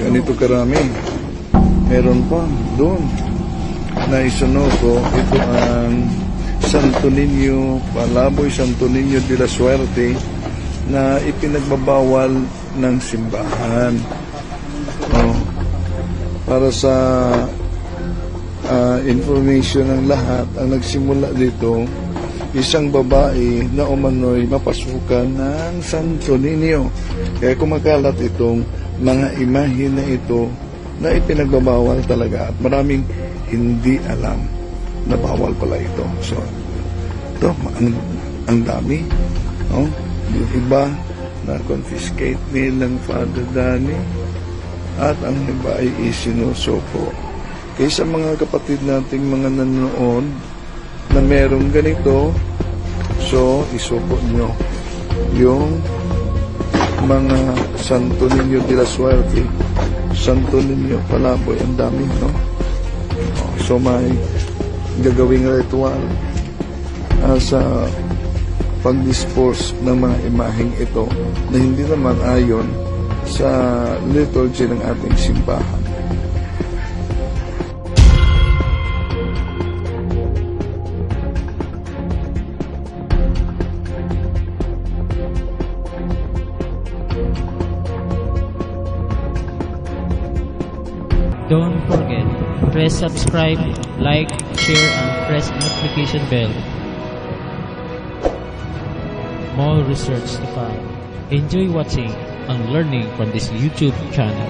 Ganito karami. Meron pa doon. Naisunod ko, ito ang Santo Niño, Palaboy Santo Niño de la Suerte na ipinagbabawal ng simbahan. Para sa information ng lahat, ang nagsimula dito, isang babae na umano'y mapasukan ng Santo Niño. Kaya kumakalat itong mga imahe na ito na ipinagbabawal talaga at maraming hindi alam na bawal pala ito. So, ito, ang dami. Yung iba na confiscate nilang Father Danny at ang iba ay isinusuko. Kaya sa mga kapatid nating mga nanonood na merong ganito, so isuko nyo yung mga Santo Niño de la Suerte, Santo Niño Palaboy, ang dami, no? So may gagawing ritual sa pag-dispose ng mga imaheng ito na hindi naman ayon sa liturgy ng ating simbahan. Don't forget, press subscribe, like, share, and press notification bell. More research to find. Enjoy watching and learning from this YouTube channel.